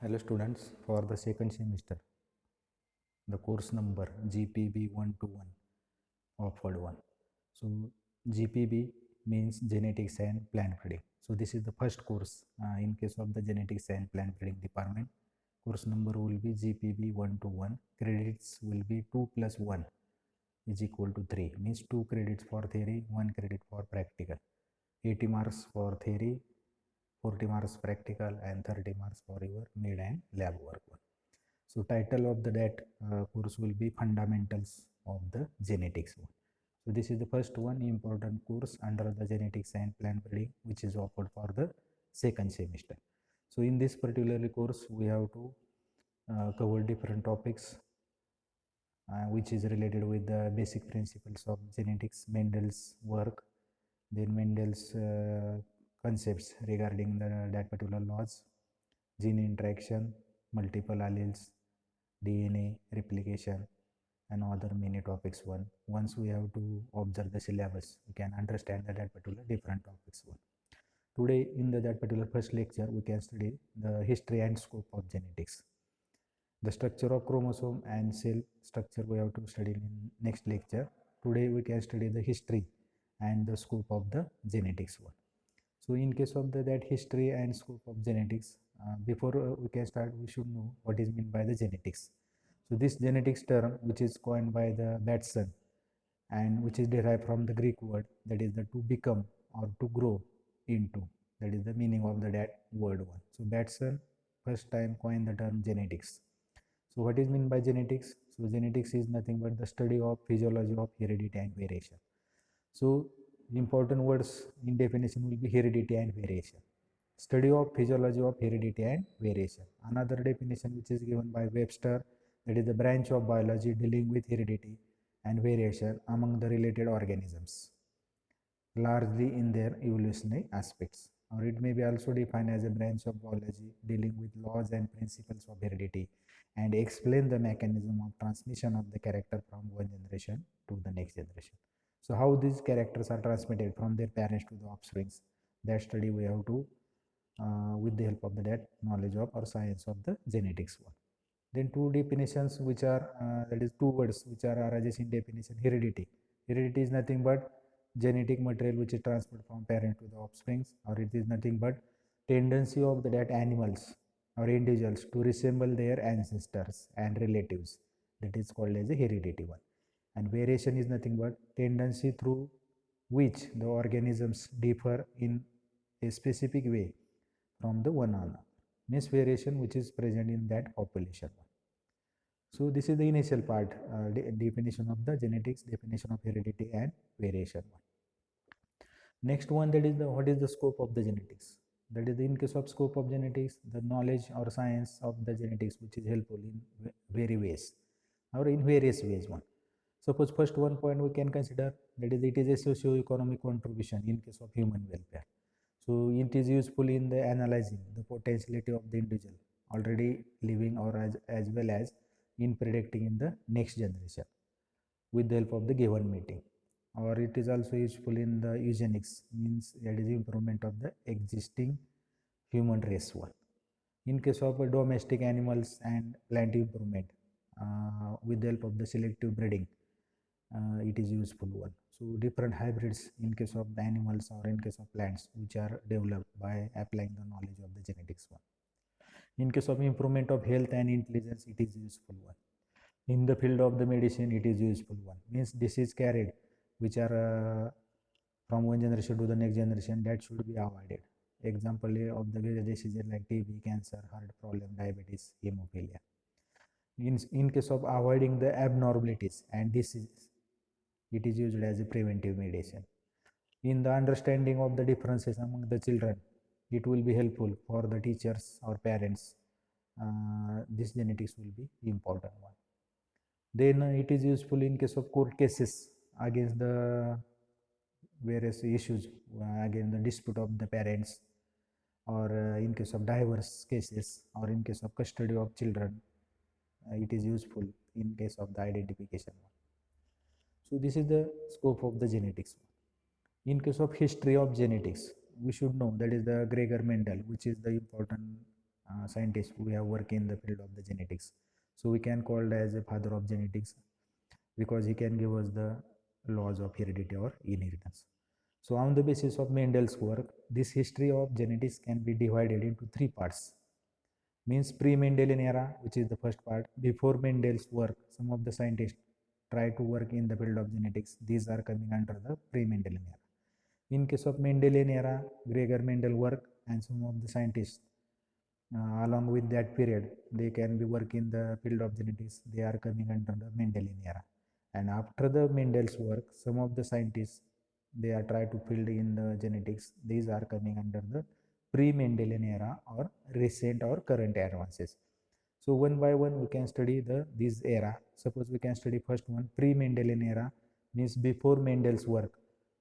Hello students, for the second semester, the course number GPB 121 offered one. So GPB means genetics and plant breeding. So this is the first course in case of the genetics and plant breeding department. Course number will be GPB 121. Credits will be 2 plus 1 is equal to 3. Means 2 credits for theory, 1 credit for practical. 80 marks for theory, 40 marks practical, and 30 marks for your mid and lab work one. So title of that course will be Fundamentals of the Genetics one. So this is the first one important course under the genetics and plant breeding, which is offered for the second semester. So in this particular course, we have to cover different topics which is related with the basic principles of genetics, Mendel's work, then Mendel's concepts regarding that particular laws, gene interaction, multiple alleles, DNA, replication, and other many topics one. Once we have to observe the syllabus, we can understand that particular different topics one. Today in that particular first lecture, we can study the history and scope of genetics. The structure of chromosome and cell structure we have to study in next lecture. Today we can study the history and the scope of the genetics one. So in case of that history and scope of genetics, before we can start, we should know what is meant by the genetics. So this genetics term, which is coined by the Batson and which is derived from the Greek word, that is the to become or to grow into. That is the meaning of that word one. So Batson first time coined the term genetics. So what is meant by genetics? So genetics is nothing but the study of physiology of heredity and variation. So important words in definition will be heredity and variation. Study of physiology of heredity and variation. Another definition which is given by Webster, that is the branch of biology dealing with heredity and variation among the related organisms, largely in their evolutionary aspects. Or it may be also defined as a branch of biology dealing with laws and principles of heredity and explain the mechanism of transmission of the character from one generation to the next generation. So how these characters are transmitted from their parents to the offsprings, that study we have to with the help of that knowledge of or science of the genetics one. Then two definitions which are that is two words which are arises in definition. Heredity. Heredity is nothing but genetic material which is transferred from parent to the offsprings, or it is nothing but tendency of that animals or individuals to resemble their ancestors and relatives. That is called as a heredity one. And variation is nothing but tendency through which the organisms differ in a specific way from the one another. Means variation which is present in that population. So this is the initial part, definition of the genetics, definition of heredity and variation. Next one, that is the what is the scope of the genetics. That is, in case of scope of genetics, the knowledge or science of the genetics which is helpful in various ways or in various ways one. Suppose first one point we can consider, that is it is a socio-economic contribution in case of human welfare. So it is useful in the analyzing the potentiality of the individual already living or as well as in predicting in the next generation with the help of the given meeting. Or it is also useful in the eugenics, means that is improvement of the existing human race one. In case of domestic animals and plant improvement with the help of the selective breeding, it is useful one. So different hybrids in case of the animals or in case of plants which are developed by applying the knowledge of the genetics one. In case of improvement of health and intelligence, it is useful one. In the field of the medicine, it is useful one. Means disease carried which are from one generation to the next generation, that should be avoided. Example of the various diseases like TB, cancer, heart problem, diabetes, hemophilia. In case of avoiding the abnormalities and diseases, it is used as a preventive medicine. In the understanding of the differences among the children, it will be helpful for the teachers or parents. This genetics will be important one. Then it is useful in case of court cases against the various issues, against the dispute of the parents, or in case of divorce cases, or in case of custody of children. It is useful in case of the identification one. So this is the scope of the genetics. In case of history of genetics, we should know that is the Gregor Mendel, which is the important scientists who have worked in the field of the genetics. So we can call it as a father of genetics because he can give us the laws of heredity or inheritance. So on the basis of Mendel's work, this history of genetics can be divided into three parts. Means pre-Mendelian era, which is the first part. Before Mendel's work, some of the scientists try to work in the field of genetics. These are coming under the pre-Mendelian era. In case of Mendelian era, Gregor Mendel work and some of the scientists along with that period, they can be work in the field of genetics. They are coming under the Mendelian era. And after the Mendel's work, some of the scientists, they are try to field in the genetics. These are coming under the pre-Mendelian era or recent or current advances. So one by one we can study this era. Suppose we can study first one, pre-Mendelian era, means before Mendel's work.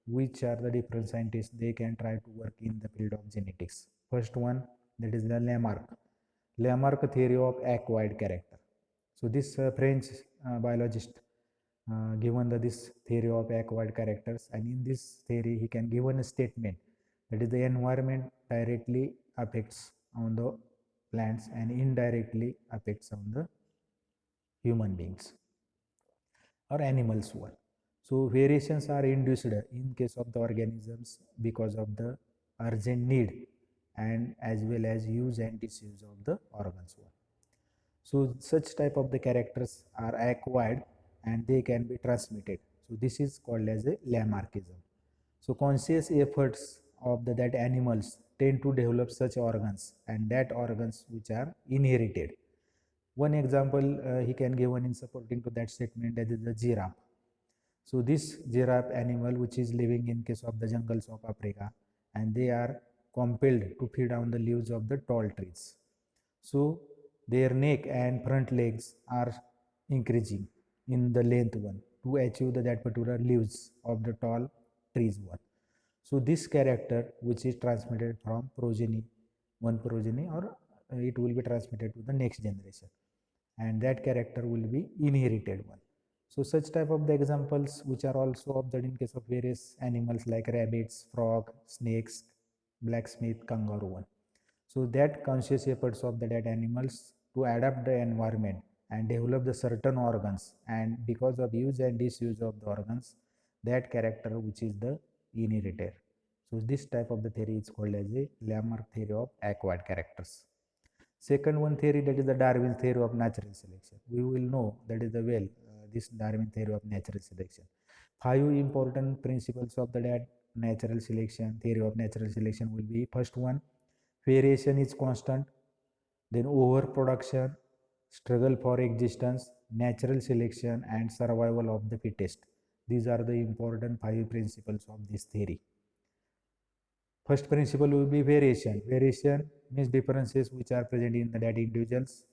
Which are the different scientists they can try to work in the field of genetics. First one, that is the Lamarck theory of acquired character. So this French biologist given this theory of acquired characters, and in this theory he can give a statement that is the environment directly affects on the plants and indirectly affects on the human beings or animals one. So variations are induced in case of the organisms because of the urgent need and as well as use and disuse of the organs one. So such type of the characters are acquired and they can be transmitted. So this is called as a Lamarckism. So conscious efforts of that animals tend to develop such organs and that organs which are inherited. One example he can give one in supporting to that statement, that is the giraffe. So this giraffe animal which is living in case of the jungles of Africa, and they are compelled to feed on the leaves of the tall trees. So their neck and front legs are increasing in the length one to achieve that particular leaves of the tall trees one. So this character which is transmitted from one progeny, or it will be transmitted to the next generation, and that character will be inherited one. So such type of the examples which are also observed in case of various animals like rabbits, frog, snakes, blacksmith, kangaroo one. So that conscious efforts of the dead animals to adapt the environment and develop the certain organs, and because of use and disuse of the organs, that character which is the inherited. So this type of the theory is called as a Lamarck theory of acquired characters. Second one theory, that is the Darwin theory of natural selection. We will know that is the this Darwin theory of natural selection. 5 important principles of the natural selection, theory of natural selection will be: first one, variation is constant; then overproduction, struggle for existence, natural selection, and survival of the fittest. These are the important 5 principles of this theory. First principle will be variation. Variation means differences which are present in the individuals.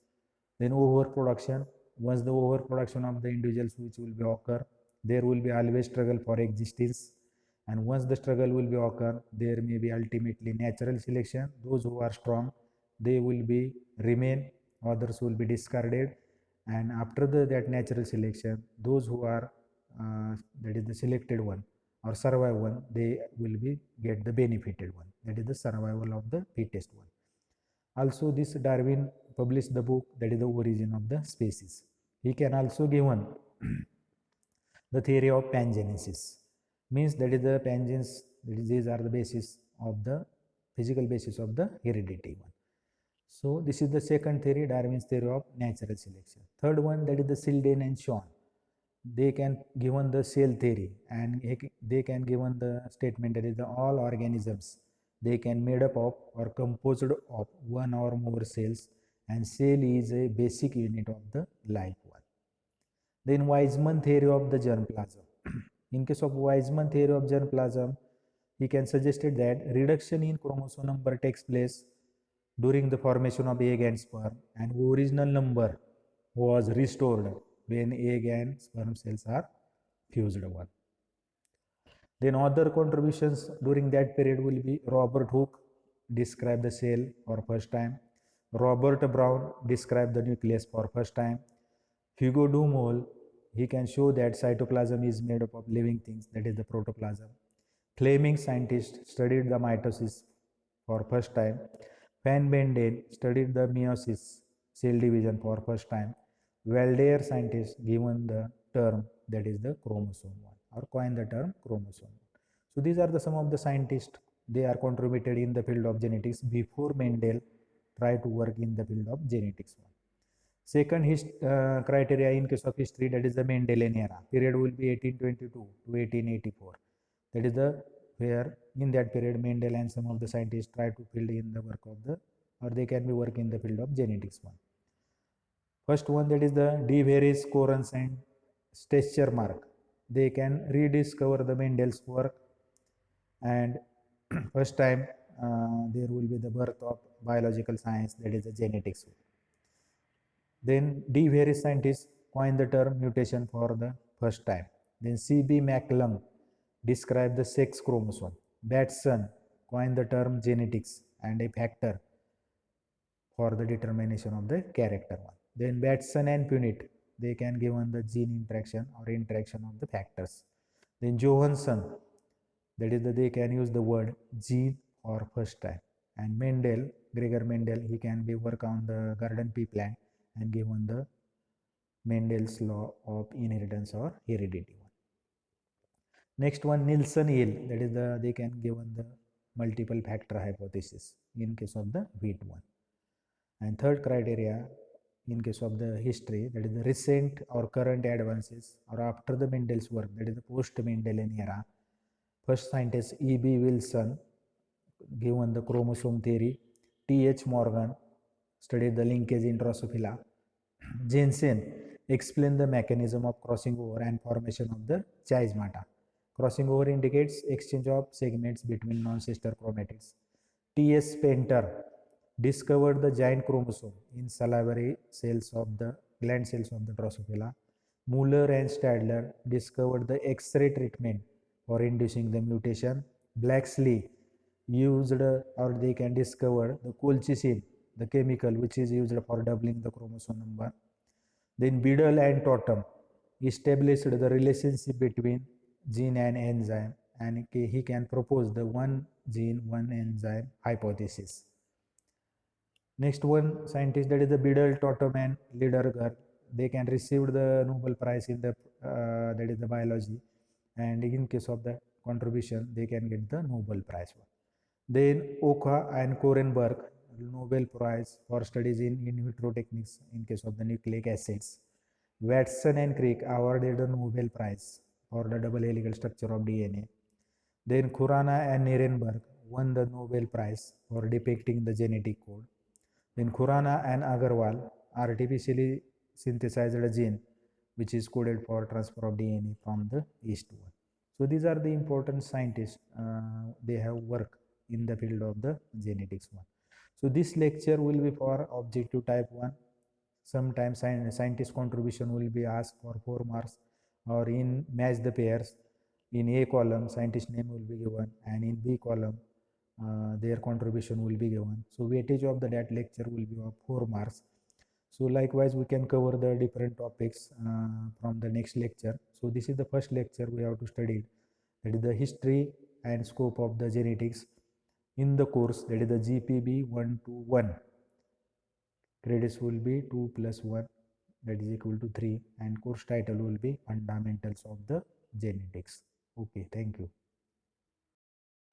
Then overproduction. Once the overproduction of the individuals which will be occur, there will be always struggle for existence. And once the struggle will be occur, there may be ultimately natural selection. Those who are strong, they will be remain, others will be discarded. And after that natural selection, those who are that is the selected one or survive one, they will be get the benefited one, that is the survival of the fittest one. Also this Darwin published the book, that is the Origin of the Species. He can also given the theory of pangenesis, means that is the pangenes, these are the basis of the physical basis of the heredity one. So this is the second theory, Darwin's theory of natural selection. Third one, that is the Selden and Schwann. They can given the cell theory, and they can given the statement that is the all organisms, they can made up of or composed of one or more cells, and cell is a basic unit of the life one. Then Weizmann theory of the germplasm. In case of Weizmann theory of germplasm, he can suggested that reduction in chromosome number takes place during the formation of egg and sperm, and original number was restored when egg and sperm cells are fused one. Then other contributions during that period will be Robert Hooke described the cell for first time. Robert Brown described the nucleus for first time. Hugo Duhamel, he can show that cytoplasm is made up of living things, that is the protoplasm. Fleming scientist studied the mitosis for first time. Van Mendel studied the meiosis cell division for first time. Valdeir scientists given the term that is the chromosome 1 or coined the term chromosome 1. So these are the some of the scientists, they are contributed in the field of genetics before Mendel tried to work in the field of genetics. Second criteria in case of history, that is the Mendelian era. Period will be 1822 to 1884. That is the where in that period Mendel and some of the scientists try to field in the work of the, or they can be work in the field of genetics one. First one, that is the De Vries, Correns and Stechermark. They can rediscover the Mendel's work, and first time there will be the birth of biological science, that is the genetics. Then De Vries scientists coined the term mutation for the first time. Then C.B. McClung described the sex chromosome. Batson coined the term genetics and a factor for the determination of the character one. Then Batson and Punnett, they can give on the gene interaction or interaction of the factors. Then Johansson, that is they can use the word gene for first time. And Mendel, Gregor Mendel, he can be work on the garden pea plant and given the Mendel's law of inheritance or heredity. Next one, Nielsen yield, that is they can given the multiple factor hypothesis in case of the wheat one. And third criteria in case of the history, that is the recent or current advances or after the Mendel's work, that is the post-Mendelian era. First scientist E.B. Wilson given the chromosome theory. T.H. Morgan studied the linkage in Drosophila. Jensen explained the mechanism of crossing over and formation of the chiasmata. Crossing over indicates exchange of segments between non-sister chromatids. T.S. Painter discovered the giant chromosome in salivary cells of the gland cells of the Drosophila. Muller and Stadler discovered the X-ray treatment for inducing the mutation. Blaxley used or they can discover the colchicine, the chemical which is used for doubling the chromosome number. Then Biddle and Totem established the relationship between gene and enzyme, and he can propose the one gene, one enzyme hypothesis. Next one scientist, that is the Biddle, Totem and Lederger. They can receive the Nobel Prize in the that is the biology, and in case of the contribution they can get the Nobel Prize. Then Oka and Korenberg, Nobel Prize for studies in vitro techniques in case of the nucleic acids. Watson and Crick awarded the Nobel Prize for the double helical structure of DNA. Then Khurana and Nirenberg won the Nobel Prize for depicting the genetic code. Then Khurana and Agarwal artificially synthesized a gene which is coded for transfer of DNA from the yeast one. So these are the important scientists. They have worked in the field of the genetics one. So this lecture will be for objective type 1. Sometimes scientist contribution will be asked for 4 marks, or in match the pairs. In A column scientist name will be given, and in B column their contribution will be given. So weightage of that lecture will be of 4 marks. So likewise we can cover the different topics from the next lecture. So this is the first lecture we have to study, that is the history and scope of the genetics in the course, that is the GPB 1 to 1. Credits will be 2 plus 1, that is equal to 3, and course title will be Fundamentals of the Genetics. Okay, thank you.